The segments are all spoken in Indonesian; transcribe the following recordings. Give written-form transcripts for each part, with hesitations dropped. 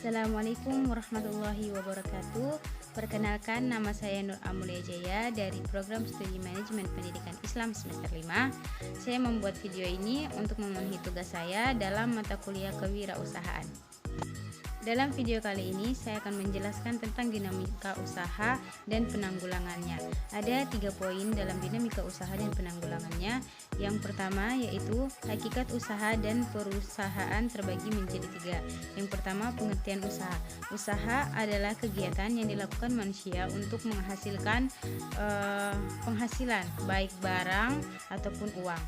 Assalamualaikum warahmatullahi wabarakatuh. Perkenalkan, nama saya Nur Amulia Jaya dari Program Studi Manajemen Pendidikan Islam semester 5. Saya membuat video ini untuk memenuhi tugas saya dalam mata kuliah kewirausahaan. Dalam video kali ini saya akan menjelaskan tentang dinamika usaha dan penanggulangannya. Ada 3 poin dalam dinamika usaha dan penanggulangannya. Yang pertama yaitu hakikat usaha dan perusahaan terbagi menjadi 3. Yang pertama, pengertian usaha. Usaha adalah kegiatan yang dilakukan manusia untuk menghasilkan penghasilan baik barang ataupun uang.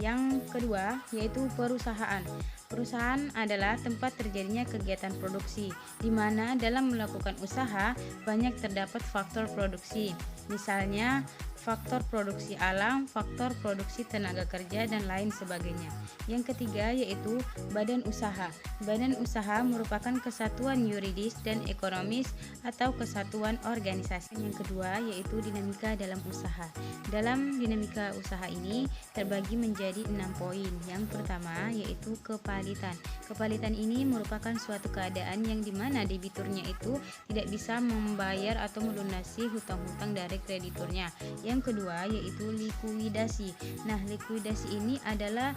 Yang kedua yaitu perusahaan. Perusahaan adalah tempat terjadinya kegiatan produksi, di mana dalam melakukan usaha banyak terdapat faktor produksi, misalnya faktor produksi alam, faktor produksi tenaga kerja, dan lain sebagainya. Yang ketiga yaitu badan usaha. Badan usaha merupakan kesatuan yuridis dan ekonomis atau kesatuan organisasi. Yang kedua yaitu dinamika dalam usaha. Dalam dinamika usaha ini terbagi menjadi 6 poin. Yang pertama yaitu kepalitan. Kepalitan ini merupakan suatu keadaan yang dimana debiturnya itu tidak bisa membayar atau melunasi hutang-hutang dari krediturnya. Yang kedua yaitu likuidasi. Nah, likuidasi ini adalah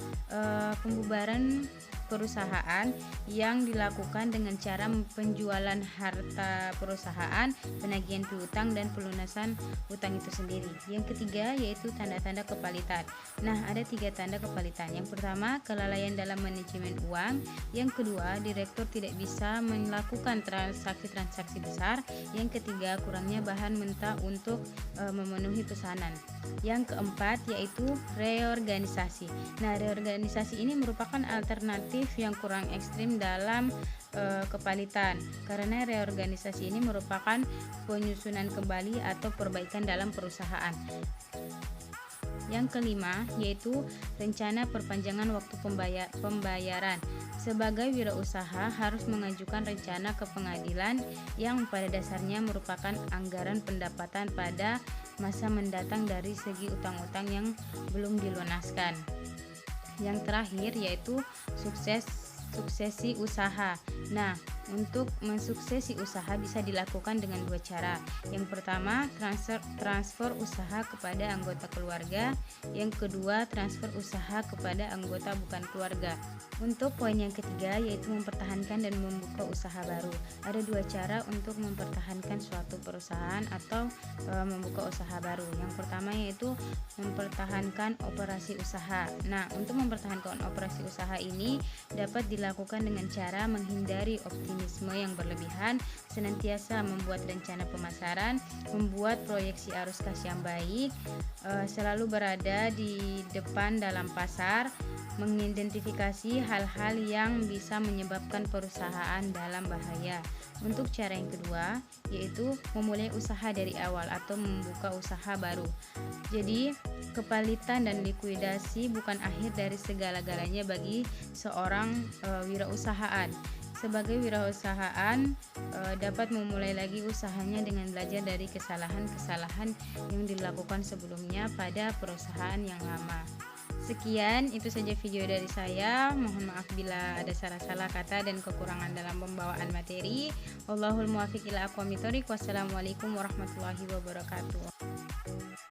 pembubaran perusahaan yang dilakukan dengan cara penjualan harta perusahaan, penagihan piutang, dan pelunasan hutang itu sendiri. Yang ketiga yaitu tanda-tanda kepalitan. Nah, ada 3 tanda kepalitan. Yang pertama, kelalaian dalam manajemen uang. Yang kedua, direktur tidak bisa melakukan transaksi-transaksi besar. Yang ketiga, kurangnya bahan mentah untuk memenuhi pesanan. Yang keempat yaitu reorganisasi. Nah, reorganisasi ini merupakan alternatif yang kurang ekstrim dalam kepalitan, karena reorganisasi ini merupakan penyusunan kembali atau perbaikan dalam perusahaan. Yang kelima yaitu rencana perpanjangan waktu pembayaran. Sebagai wirausaha harus mengajukan rencana ke pengadilan yang pada dasarnya merupakan anggaran pendapatan pada masa mendatang dari segi utang-utang yang belum dilunaskan. Yang terakhir yaitu suksesi usaha. Nah, untuk mensuksesi usaha bisa dilakukan dengan 2 cara. Yang pertama, transfer usaha kepada anggota keluarga. Yang kedua, transfer usaha kepada anggota bukan keluarga. Untuk poin yang ketiga yaitu mempertahankan dan membuka usaha baru. Ada 2 cara untuk mempertahankan suatu perusahaan atau membuka usaha baru. Yang pertama yaitu mempertahankan operasi usaha. Nah, untuk mempertahankan operasi usaha ini dapat dilakukan dengan cara menghindari optimisme yang berlebihan, senantiasa membuat rencana pemasaran, membuat proyeksi arus kas yang baik, selalu berada di depan dalam pasar, mengidentifikasi hal-hal yang bisa menyebabkan perusahaan dalam bahaya. Untuk cara yang kedua yaitu memulai usaha dari awal atau membuka usaha baru. Jadi kepalitan dan likuidasi bukan akhir dari segala-galanya bagi seorang wirausahaan. Sebagai wirausahaan dapat memulai lagi usahanya dengan belajar dari kesalahan-kesalahan yang dilakukan sebelumnya pada perusahaan yang lama. Sekian, itu saja video dari saya. Mohon maaf bila ada salah-salah kata dan kekurangan dalam pembawaan materi. Wallahul muwaffiq ila aqwamit thoriq. Wassalamualaikum warahmatullahi wabarakatuh.